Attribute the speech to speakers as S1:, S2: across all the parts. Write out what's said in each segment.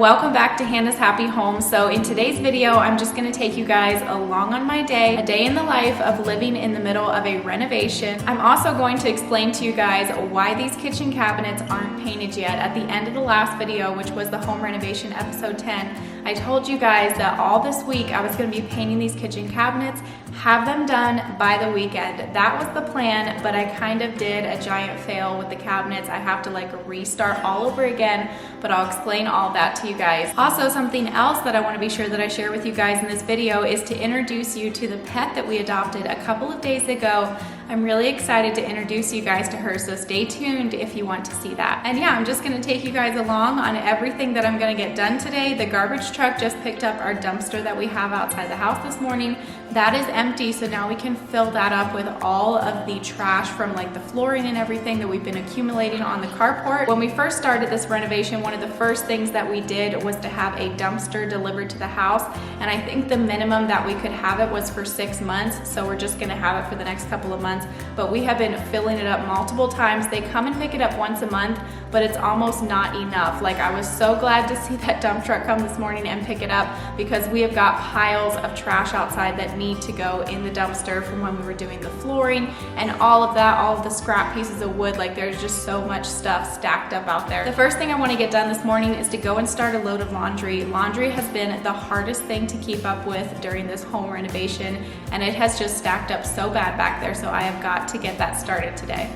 S1: welcome back to Hannah's Happy Home. So in today's video, I'm just gonna take you guys along on my day, a day in the life of living in the middle of a renovation. I'm also going to explain to you guys why these kitchen cabinets aren't painted yet. At the end of the last video, which was the home renovation episode 10, I told you guys that all this week I was gonna be painting these kitchen cabinets, have them done by the weekend. That was the plan, but I kind of did a giant fail with the cabinets. I have to like restart all over again, but I'll explain all that to you guys. Also, something else that I want to be sure that I share with you guys in this video is to introduce you to the pet that we adopted a couple of days ago. I'm really excited to introduce you guys to her, so stay tuned if you want to see that. And yeah, I'm just gonna take you guys along on everything that I'm gonna get done today. The garbage truck just picked up our dumpster that we have outside the house this morning. That is empty, so now we can fill that up with all of the trash from like the flooring and everything that we've been accumulating on the carport. When we first started this renovation, one of the first things that we did was to have a dumpster delivered to the house, and I think the minimum that we could have it was for 6 months, so we're just gonna have it for the next couple of months. But we have been filling it up multiple times. They come and pick it up once a month, but it's almost not enough. Like, I was so glad to see that dump truck come this morning and pick it up, because we have got piles of trash outside that need to go in the dumpster from when we were doing the flooring and all of that, all of the scrap pieces of wood. Like, there's just so much stuff stacked up out there. The first thing I want to get done this morning is to go and start a load of laundry. Laundry has been the hardest thing to keep up with during this home renovation, and it has just stacked up so bad back there, so I have got to get that started today.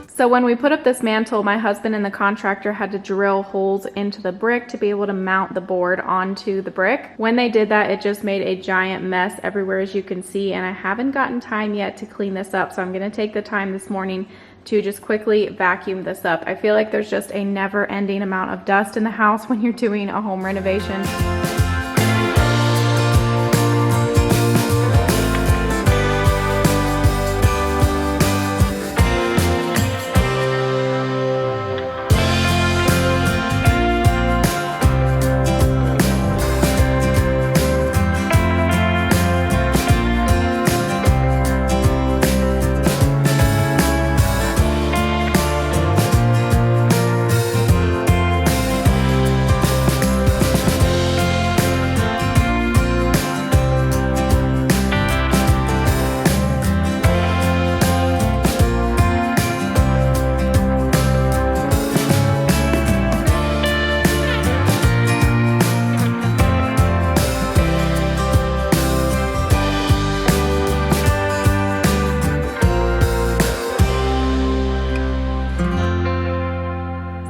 S1: So when we put up this mantle, my husband and the contractor had to drill holes into the brick to be able to mount the board onto the brick. When they did that, it just made a giant mess everywhere, as you can see, and I haven't gotten time yet to clean this up, so I'm gonna take the time this morning to just quickly vacuum this up. I feel like there's just a never-ending amount of dust in the house when you're doing a home renovation.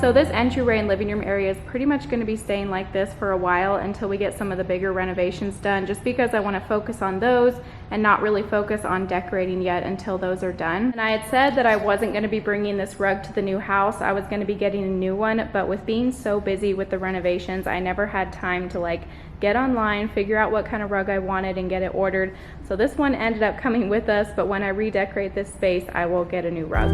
S1: So this entryway and living room area is pretty much going to be staying like this for a while until we get some of the bigger renovations done, just because I want to focus on those and not really focus on decorating yet until those are done. And I had said that I wasn't going to be bringing this rug to the new house. I was going to be getting a new one, but with being so busy with the renovations, I never had time to like get online, figure out what kind of rug I wanted and get it ordered. So this one ended up coming with us, but when I redecorate this space, I will get a new rug.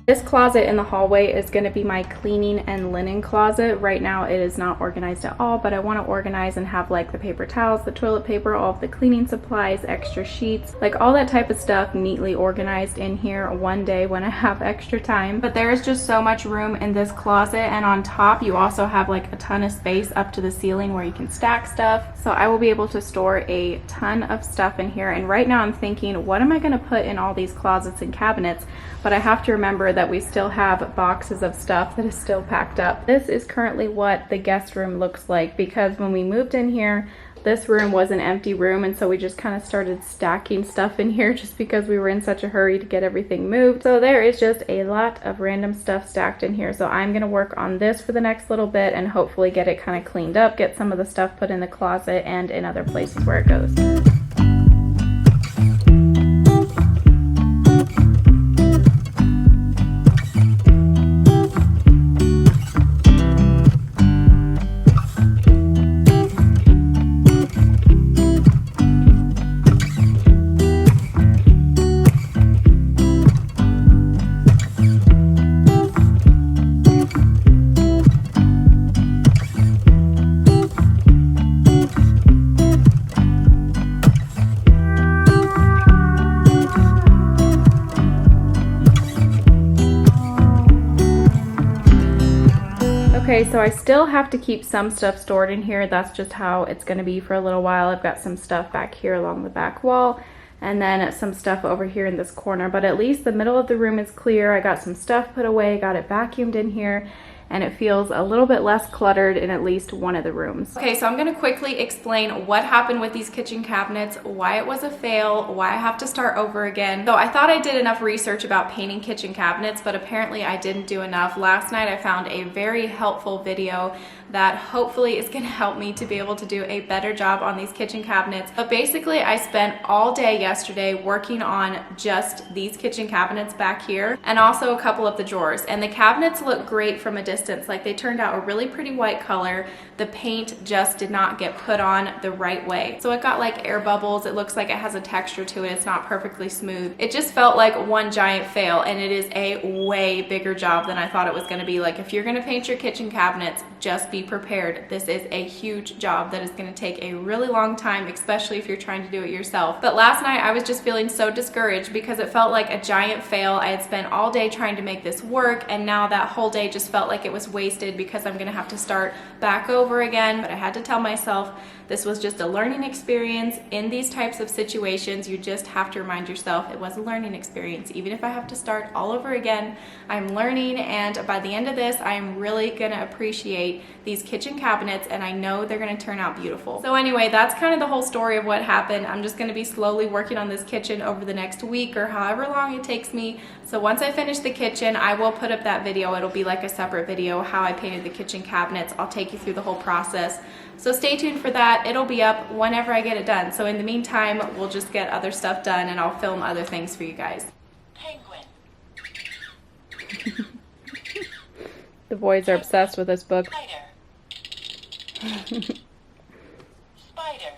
S1: This closet in the hallway is going to be my cleaning and linen closet. Right now it is not organized at all, but I want to organize and have like the paper towels, the toilet paper, all of the cleaning supplies, extra sheets, like all that type of stuff neatly organized in here one day when I have extra time. But there is just so much room in this closet, and on top you also have like a ton of space up to the ceiling where you can stack stuff. So I will be able to store a ton of stuff in here. And right now I'm thinking, what am I going to put in all these closets and cabinets? But I have to remember that we still have boxes of stuff that is still packed up. This is currently what the guest room looks like, because when we moved in here, this room was an empty room, and so we just kind of started stacking stuff in here just because we were in such a hurry to get everything moved. So there is just a lot of random stuff stacked in here. So I'm gonna work on this for the next little bit and hopefully get it kind of cleaned up, get some of the stuff put in the closet and in other places where it goes. Okay, so I still have to keep some stuff stored in here. That's just how it's going to be for a little while. I've got some stuff back here along the back wall and then some stuff over here in this corner, but at least the middle of the room is clear. I got some stuff put away, got it vacuumed in here, and it feels a little bit less cluttered in at least one of the rooms. Okay, so I'm gonna quickly explain what happened with these kitchen cabinets, why it was a fail, why I have to start over again. So I thought I did enough research about painting kitchen cabinets, but apparently I didn't do enough. Last night I found a very helpful video that hopefully is gonna help me to be able to do a better job on these kitchen cabinets. But basically I spent all day yesterday working on just these kitchen cabinets back here and also a couple of the drawers. And the cabinets look great from a distance. Like, they turned out a really pretty white color. The paint just did not get put on the right way. So it got like air bubbles. It looks like it has a texture to it. It's not perfectly smooth. It just felt like one giant fail, and it is a way bigger job than I thought it was gonna be. Like, if you're gonna paint your kitchen cabinets, just be prepared. This is a huge job that is gonna take a really long time, especially if you're trying to do it yourself. But last night I was just feeling so discouraged because it felt like a giant fail. I had spent all day trying to make this work, and now that whole day just felt like it was wasted because I'm gonna have to start back over again. But I had to tell myself this was just a learning experience. In these types of situations, you just have to remind yourself it was a learning experience. Even if I have to start all over again, I'm learning, and by the end of this, I'm really gonna appreciate these kitchen cabinets, and I know they're gonna turn out beautiful. So anyway, that's kind of the whole story of what happened. I'm just gonna be slowly working on this kitchen over the next week or however long it takes me. So once I finish the kitchen, I will put up that video. It'll be like a separate video, how I painted the kitchen cabinets. I'll take you through the whole process. So stay tuned for that. It'll be up whenever I get it done. So in the meantime, we'll just get other stuff done and I'll film other things for you guys. Penguin. The boys are obsessed with this book. Spider. Spider.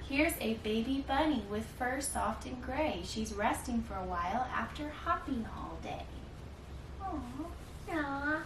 S2: Here's a baby bunny with fur soft and gray. She's resting for a while after hopping all day. Aww.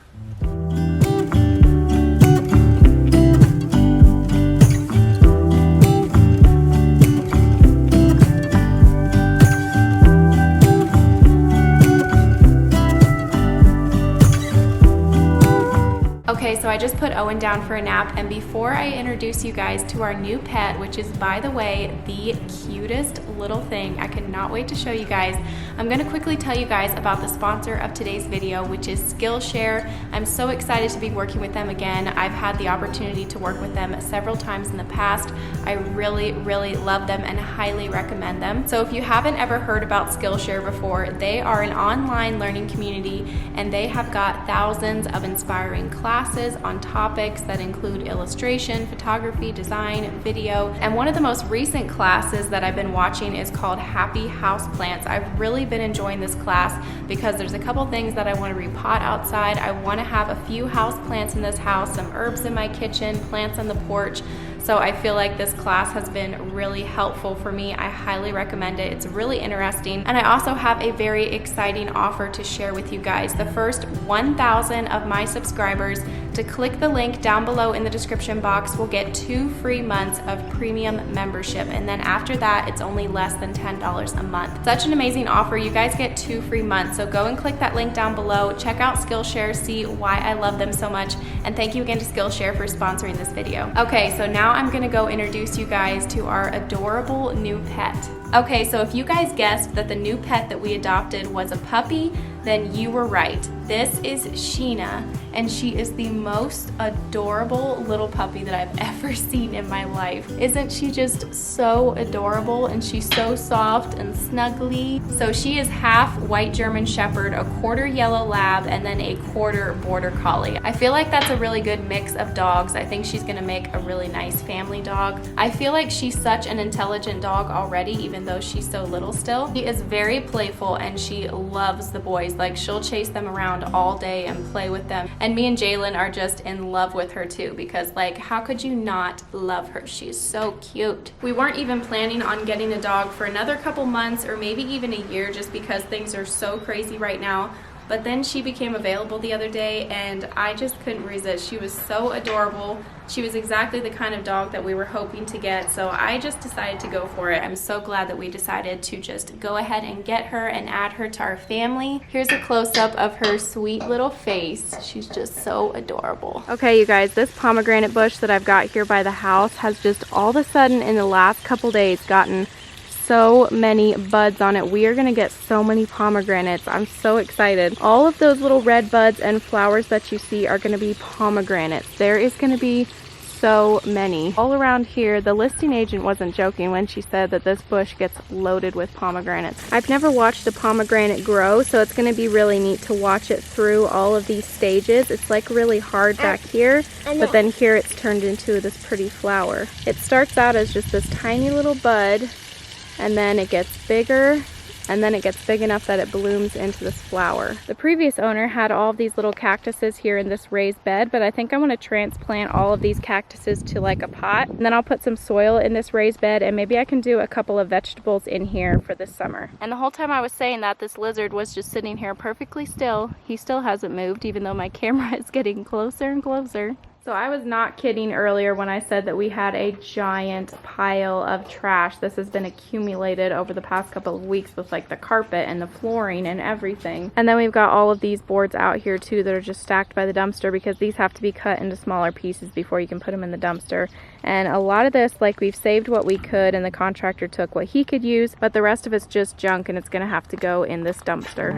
S1: Okay, so I just put Owen down for a nap, and before I introduce you guys to our new pet, which is, by the way, the cutest little thing, I cannot wait to show you guys, I'm gonna quickly tell you guys about the sponsor of today's video, which is Skillshare. I'm so excited to be working with them again. I've had the opportunity to work with them several times in the past. I really, really love them and highly recommend them. So if you haven't ever heard about Skillshare before, they are an online learning community, and they have got thousands of inspiring classes on topics that include illustration, photography, design, video, and one of the most recent classes that I've been watching is called Happy Houseplants. I've really been enjoying this class because there's a couple things that I want to repot outside. I want to have a few house plants in this house, some herbs in my kitchen, plants on the porch. So I feel like this class has been really helpful for me. I highly recommend it. It's really interesting. And I also have a very exciting offer to share with you guys. The first 1,000 of my subscribers to click the link down below in the description box will get 2 free months of premium membership. And then after that, it's only less than $10 a month. Such an amazing offer. You guys get 2 free months. So go and click that link down below. Check out Skillshare, see why I love them so much. And thank you again to Skillshare for sponsoring this video. Okay, so now I'm gonna go introduce you guys to our adorable new pet. Okay, so if you guys guessed that the new pet that we adopted was a puppy, then you were right. This is Sheena, and she is the most adorable little puppy that I've ever seen in my life. Isn't she just so adorable, and she's so soft and snuggly? So she is half white German Shepherd, a quarter yellow lab, and then a quarter border collie. I feel like that's a really good mix of dogs. I think she's gonna make a really nice family dog. I feel like she's such an intelligent dog already, even though she's so little still. She is very playful, and she loves the boys. Like, she'll chase them around all day and play with them. And me and Jalen are just in love with her too, because like, how could you not love her? She's so cute. We weren't even planning on getting a dog for another couple months or maybe even a year, just because things are so crazy right now. But then she became available the other day, and I just couldn't resist. She was so adorable. She was exactly the kind of dog that we were hoping to get, so I just decided to go for it. I'm so glad that we decided to just go ahead and get her and add her to our family. Here's a close-up of her sweet little face. She's just so adorable. Okay, you guys, this pomegranate bush that I've got here by the house has just all of a sudden in the last couple days gotten so many buds on it. We are gonna get so many pomegranates. I'm so excited. All of those little red buds and flowers that you see are gonna be pomegranates. There is gonna be so many. All around here, the listing agent wasn't joking when she said that this bush gets loaded with pomegranates. I've never watched a pomegranate grow, so it's gonna be really neat to watch it through all of these stages. It's like really hard back here, but then here it's turned into this pretty flower. It starts out as just this tiny little bud, and then it gets bigger, and then it gets big enough that it blooms into this flower. The previous owner had all of these little cactuses here in this raised bed, but I think I want to transplant all of these cactuses to like a pot, and then I'll put some soil in this raised bed, and maybe I can do a couple of vegetables in here for this summer. And the whole time I was saying that, this lizard was just sitting here perfectly still. He still hasn't moved, even though my camera is getting closer and closer. So I was not kidding earlier when I said that we had a giant pile of trash. This has been accumulated over the past couple of weeks with like the carpet and the flooring and everything. And then we've got all of these boards out here too that are just stacked by the dumpster, because these have to be cut into smaller pieces before you can put them in the dumpster. And a lot of this, like, we've saved what we could and the contractor took what he could use, but the rest of it's just junk, and it's gonna have to go in this dumpster.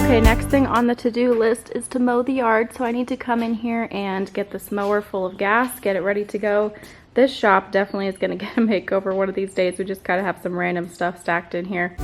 S1: Okay, next thing on the to-do list is to mow the yard, so I need to come in here and get this mower full of gas, get it ready to go. This shop definitely is going to get a makeover one of these days. We just gotta have some random stuff stacked in here.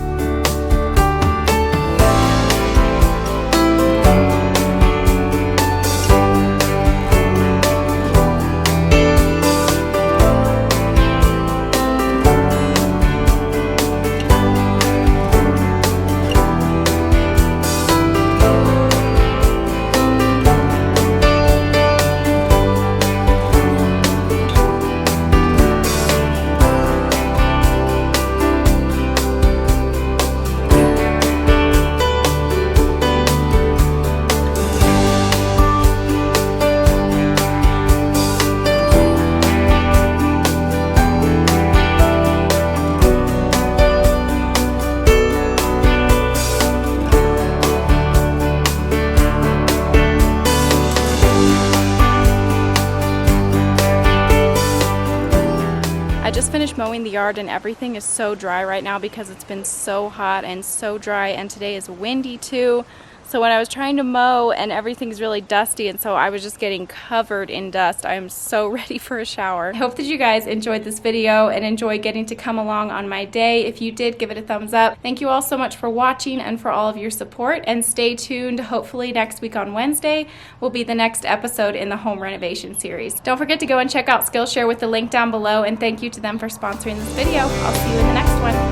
S1: Finished mowing the yard, and everything is so dry right now because it's been so hot and so dry, and today is windy too. So when I was trying to mow, and everything's really dusty, and so I was just getting covered in dust. I am so ready for a shower. I hope that you guys enjoyed this video and enjoyed getting to come along on my day. If you did, give it a thumbs up. Thank you all so much for watching and for all of your support, and stay tuned. Hopefully next week on Wednesday will be the next episode in the home renovation series. Don't forget to go and check out Skillshare with the link down below, and thank you to them for sponsoring this video. I'll see you in the next one.